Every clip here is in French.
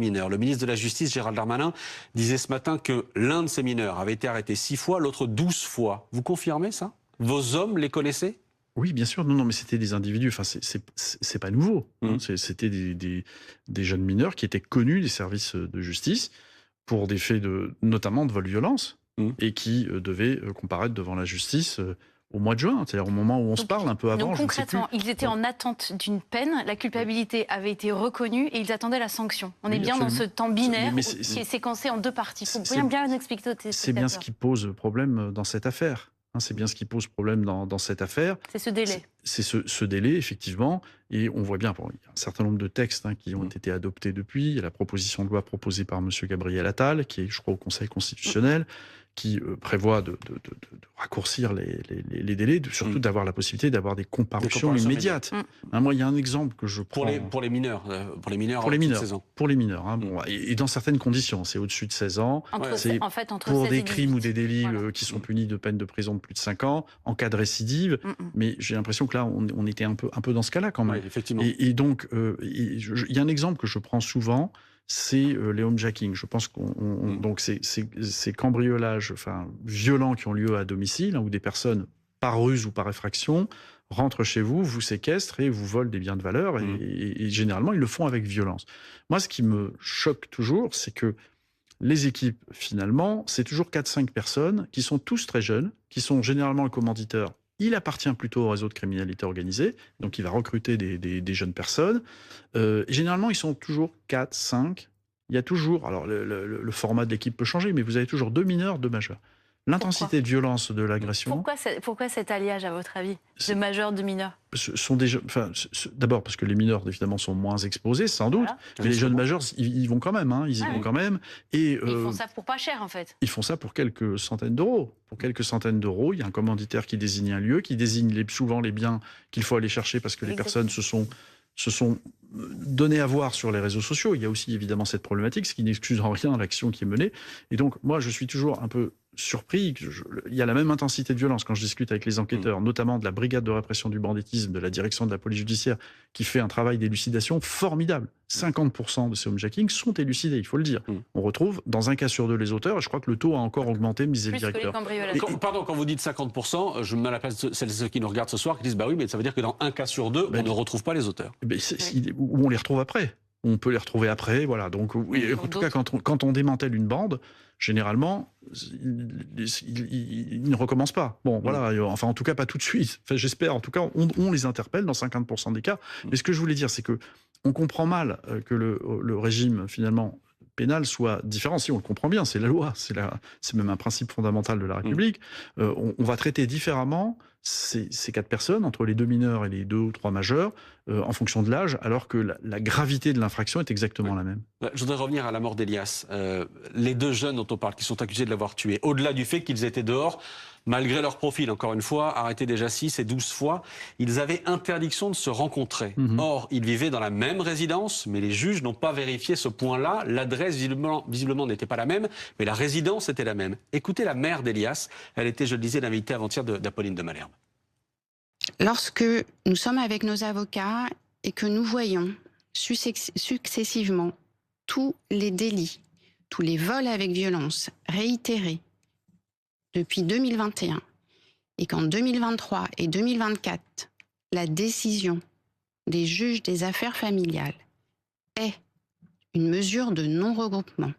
mineurs. Le ministre de la Justice, Gérald Darmanin, disait ce matin que l'un de ces mineurs avait été arrêté 6 fois, l'autre 12 fois. Vous confirmez ça? Vos hommes les connaissaient? Oui, bien sûr. Non, mais c'était des individus. Enfin, c'est pas nouveau. Hein. C'était des jeunes mineurs qui étaient connus des services de justice pour des faits notamment de vol-violence et qui devaient comparaître devant la justice au mois de juin, c'est-à-dire au moment où on se parle, un peu avant. Donc concrètement, ils étaient en attente d'une peine, la culpabilité avait été reconnue et ils attendaient la sanction. On est bien absolument. dans ce temps binaire Mais qui est séquencé en 2 parties. Il faut bien expliquer aux téléspectateurs. C'est bien ce qui pose problème dans cette affaire. C'est bien ce qui pose problème dans cette affaire. C'est ce délai. C'est ce délai, effectivement. Et on voit bien, il y a un certain nombre de textes qui ont été adoptés depuis. Il y a la proposition de loi proposée par M. Gabriel Attal, qui est, je crois, au Conseil constitutionnel, qui prévoit de raccourcir les délais, surtout d'avoir la possibilité d'avoir des comparutions immédiates. Moi, il y a un exemple que je prends... Pour les mineurs Pour les mineurs, de 16 ans. Pour les mineurs. Bon, et dans certaines conditions. C'est au-dessus de 16 ans. Entre pour des 16 crimes ou des délits qui sont punis de peine de prison de plus de 5 ans, en cas de récidive. Mais j'ai l'impression que là, on était un peu dans ce cas-là quand même. Oui, effectivement. Et donc, il y a un exemple que je prends souvent, c'est les homejacking. Je pense donc ces cambriolages violents qui ont lieu à domicile, où des personnes, par ruse ou par effraction, rentrent chez vous, vous séquestrent et vous volent des biens de valeur. Et généralement, ils le font avec violence. Moi, ce qui me choque toujours, c'est que les équipes, finalement, c'est toujours 4-5 personnes qui sont tous très jeunes, qui sont généralement le commanditeur. Il appartient plutôt au réseau de criminalité organisée, donc il va recruter des jeunes personnes. Généralement, ils sont toujours 4, 5. Il y a toujours, alors le format de l'équipe peut changer, mais vous avez toujours 2 mineurs, 2 majeurs. L'intensité de violence de l'agression... Pourquoi cet alliage, à votre avis, de majeurs, de mineurs? D'abord parce que les mineurs, évidemment, sont moins exposés, sans doute. Mais les jeunes majeurs, ils vont quand même. Ils y vont quand même. Et, ils font ça pour pas cher, en fait. Ils font ça pour quelques centaines d'euros. Pour quelques centaines d'euros, il y a un commanditaire qui désigne un lieu, qui désigne souvent les biens qu'il faut aller chercher parce que les personnes se sont donné à voir sur les réseaux sociaux. Il y a aussi évidemment cette problématique, ce qui n'excuse en rien l'action qui est menée. Et donc, moi, je suis toujours un peu surpris. Il y a la même intensité de violence quand je discute avec les enquêteurs, notamment de la brigade de répression du banditisme, de la direction de la police judiciaire, qui fait un travail d'élucidation formidable. 50% de ces homejacking sont élucidés, il faut le dire. On retrouve dans un cas sur 2 les auteurs, et je crois que le taux a encore augmenté, me disait le directeur. Pardon, quand vous dites 50%, je me mets à la place de ceux qui nous regardent ce soir, qui disent bah oui, mais ça veut dire que dans un cas sur 2, on ne retrouve pas les auteurs. Ou on les retrouve après. On peut les retrouver après, voilà. Donc, oui, en tout cas, quand on démantèle une bande, généralement, ils ne recommencent pas. Bon, voilà. Enfin, en tout cas, pas tout de suite. Enfin, j'espère. En tout cas, on les interpelle dans 50% des cas. Mais ce que je voulais dire, c'est que on comprend mal que le régime, finalement, pénal soit différent. Si on le comprend bien, c'est la loi. C'est même un principe fondamental de la République. On va traiter différemment ces 4 personnes, entre les 2 mineurs et les 2 ou 3 majeurs, en fonction de l'âge, alors que la gravité de l'infraction est exactement la même. Je voudrais revenir à la mort d'Elias. Les 2 jeunes dont on parle, qui sont accusés de l'avoir tué, au-delà du fait qu'ils étaient dehors, malgré leur profil, encore une fois, arrêtés déjà 6 et 12 fois, ils avaient interdiction de se rencontrer. Or, ils vivaient dans la même résidence, mais les juges n'ont pas vérifié ce point-là. L'adresse, visiblement, n'était pas la même, mais la résidence était la même. Écoutez la mère d'Elias. Elle était, je le disais, l'invitée avant-hier d'Apolline de Malherbe. Lorsque nous sommes avec nos avocats et que nous voyons successivement tous les délits, tous les vols avec violence réitérés depuis 2021 et qu'en 2023 et 2024, la décision des juges des affaires familiales est une mesure de non-regroupement,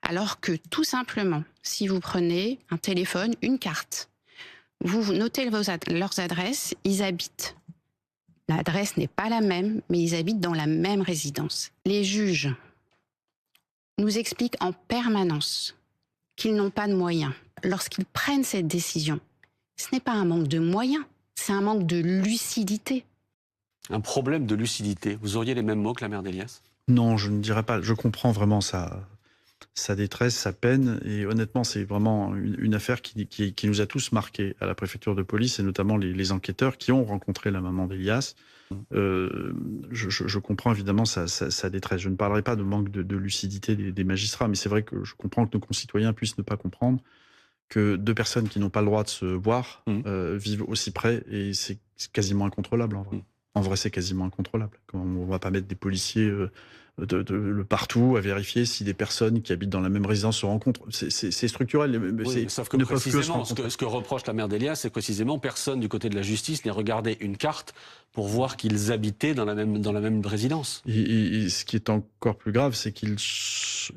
alors que tout simplement, si vous prenez un téléphone, une carte, vous notez leurs adresses, ils habitent. L'adresse n'est pas la même, mais ils habitent dans la même résidence. Les juges nous expliquent en permanence qu'ils n'ont pas de moyens. Lorsqu'ils prennent cette décision, ce n'est pas un manque de moyens, c'est un manque de lucidité. Un problème de lucidité. Vous auriez les mêmes mots que la mère d'Elias? Non, je ne dirais pas. Je comprends vraiment sa détresse, sa peine. Et honnêtement, c'est vraiment une affaire qui nous a tous marqués à la préfecture de police, et notamment les enquêteurs qui ont rencontré la maman d'Elias. Je comprends évidemment sa détresse. Je ne parlerai pas de manque de lucidité des magistrats, mais c'est vrai que je comprends que nos concitoyens puissent ne pas comprendre que 2 personnes qui n'ont pas le droit de se voir vivent aussi près, et c'est quasiment incontrôlable en vrai. En vrai, c'est quasiment incontrôlable. On ne va pas mettre des policiers le partout, à vérifier si des personnes qui habitent dans la même résidence se rencontrent. C'est structurel. Oui, sauf que ne peuvent que se précisément, rencontrer. ce que reproche la mère d'Elias, c'est précisément personne du côté de la justice n'ait regardé une carte pour voir qu'ils habitaient dans la même résidence. Et ce qui est encore plus grave, c'est qu'ils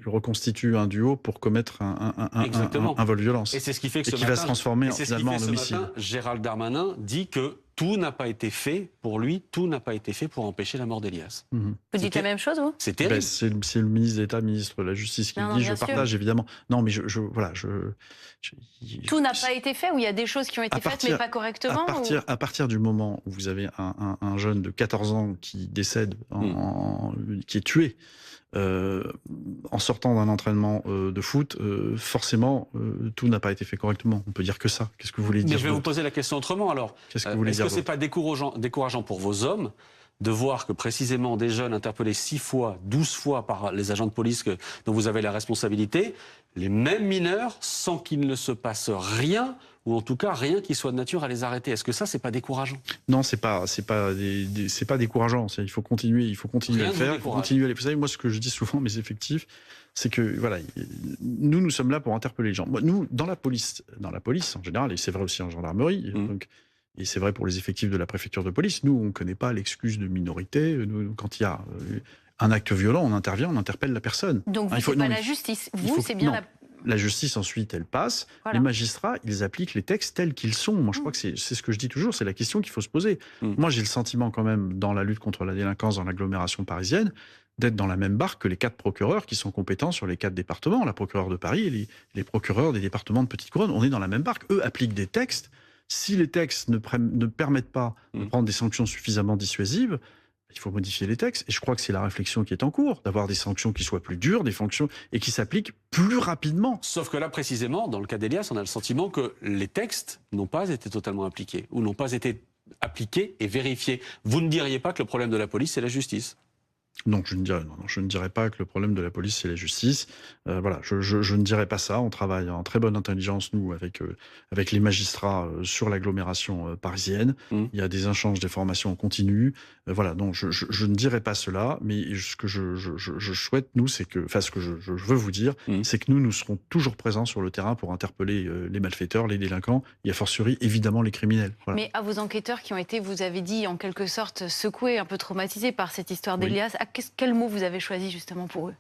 reconstituent un duo pour commettre un vol de violence. Et c'est ce qui fait que et qui va se transformer finalement en homicide. Matin, Gérald Darmanin dit que tout n'a pas été fait pour lui, tout n'a pas été fait pour empêcher la mort d'Elias. Vous dites la même chose, vous? C'est terrible. C'est le ministre d'État, ministre de la Justice qui le dit, je partage évidemment. Non, mais tout n'a pas été fait, ou il y a des choses qui ont été faites mais pas correctement? À partir du moment où vous avez un jeune de 14 ans qui décède, qui est tué, en sortant d'un entraînement de foot, forcément, tout n'a pas été fait correctement. On peut dire que ça. Qu'est-ce que vous voulez dire? Mais je vais vous poser la question autrement alors. Qu'est-ce que vous voulez dire? Est-ce que c'est pas décourageant pour vos hommes de voir que précisément des jeunes interpellés 6 fois, 12 fois par les agents de police dont vous avez la responsabilité, les mêmes mineurs, sans qu'il ne se passe rien, ou en tout cas rien qui soit de nature à les arrêter? Est-ce que ça, c'est pas décourageant? Non, c'est pas décourageant. Il faut continuer à le faire. Vous savez, moi, ce que je dis souvent à mes effectifs, c'est que voilà, nous sommes là pour interpeller les gens. Nous, dans la police en général, et c'est vrai aussi en gendarmerie. Et c'est vrai pour les effectifs de la préfecture de police. Nous, on ne connaît pas l'excuse de minorité. Quand il y a un acte violent, on intervient, on interpelle la personne. Donc vous, c'est pas la justice. C'est bien la justice, ensuite, elle passe. Voilà. Les magistrats, ils appliquent les textes tels qu'ils sont. Moi, je crois que c'est ce que je dis toujours, c'est la question qu'il faut se poser. Moi, j'ai le sentiment quand même, dans la lutte contre la délinquance dans l'agglomération parisienne, d'être dans la même barque que les 4 procureurs qui sont compétents sur les 4 départements, la procureure de Paris et les procureurs des départements de Petite Couronne. On est dans la même barque. Eux appliquent des textes. Si les textes ne permettent pas de prendre des sanctions suffisamment dissuasives, il faut modifier les textes. Et je crois que c'est la réflexion qui est en cours, d'avoir des sanctions qui soient plus dures, des sanctions et qui s'appliquent plus rapidement. Sauf que là, précisément, dans le cas d'Elias, on a le sentiment que les textes n'ont pas été totalement appliqués, ou n'ont pas été appliqués et vérifiés. Vous ne diriez pas que le problème de la police, c'est la justice? Non, je ne dirais pas que le problème de la police, c'est la justice. Voilà, je ne dirais pas ça. On travaille en très bonne intelligence, nous, avec les magistrats sur l'agglomération parisienne. Il y a des échanges, des formations en continu. Voilà, non, je ne dirais pas cela, mais ce que je souhaite, nous, c'est que, enfin, ce que je veux vous dire, c'est que nous serons toujours présents sur le terrain pour interpeller les malfaiteurs, les délinquants, et a fortiori, évidemment, les criminels. Voilà. Mais à vos enquêteurs qui ont été, vous avez dit, en quelque sorte, secoués, un peu traumatisés par cette histoire d'Elias, quel mot vous avez choisi justement pour eux?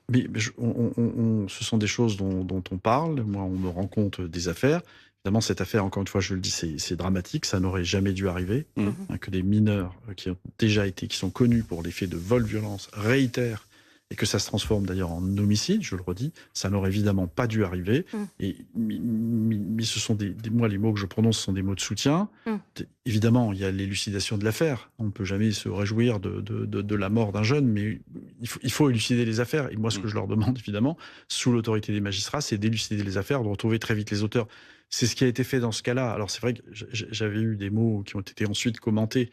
Ce sont des choses dont on parle. Moi, on me rend compte des affaires. Évidemment, cette affaire, encore une fois, je le dis, c'est dramatique. Ça n'aurait jamais dû arriver. Que des mineurs qui sont connus pour les faits de vol, violence, réitèrent, et que ça se transforme d'ailleurs en homicide, je le redis, ça n'aurait évidemment pas dû arriver. Mais ce sont moi, les mots que je prononce sont des mots de soutien. Évidemment, il y a l'élucidation de l'affaire. On ne peut jamais se réjouir de la mort d'un jeune, mais il faut élucider les affaires. Et moi, ce que je leur demande, évidemment, sous l'autorité des magistrats, c'est d'élucider les affaires, de retrouver très vite les auteurs. C'est ce qui a été fait dans ce cas-là. Alors, c'est vrai que j'avais eu des mots qui ont été ensuite commentés.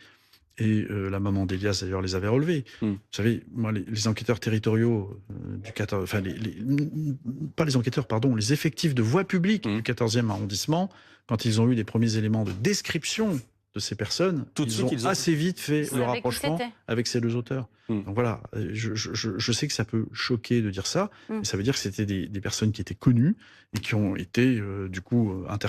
Et la maman d'Elias, d'ailleurs, les avait relevés. Vous savez, moi, les enquêteurs territoriaux du 14... Enfin, pas les enquêteurs, pardon, les effectifs de voie publique du 14e arrondissement, quand ils ont eu des premiers éléments de description de ces personnes, ils ont assez vite fait le rapprochement avec ces 2 auteurs. Donc voilà, je sais que ça peut choquer de dire ça, mais ça veut dire que c'était des personnes qui étaient connues et qui ont été, du coup, interpellées.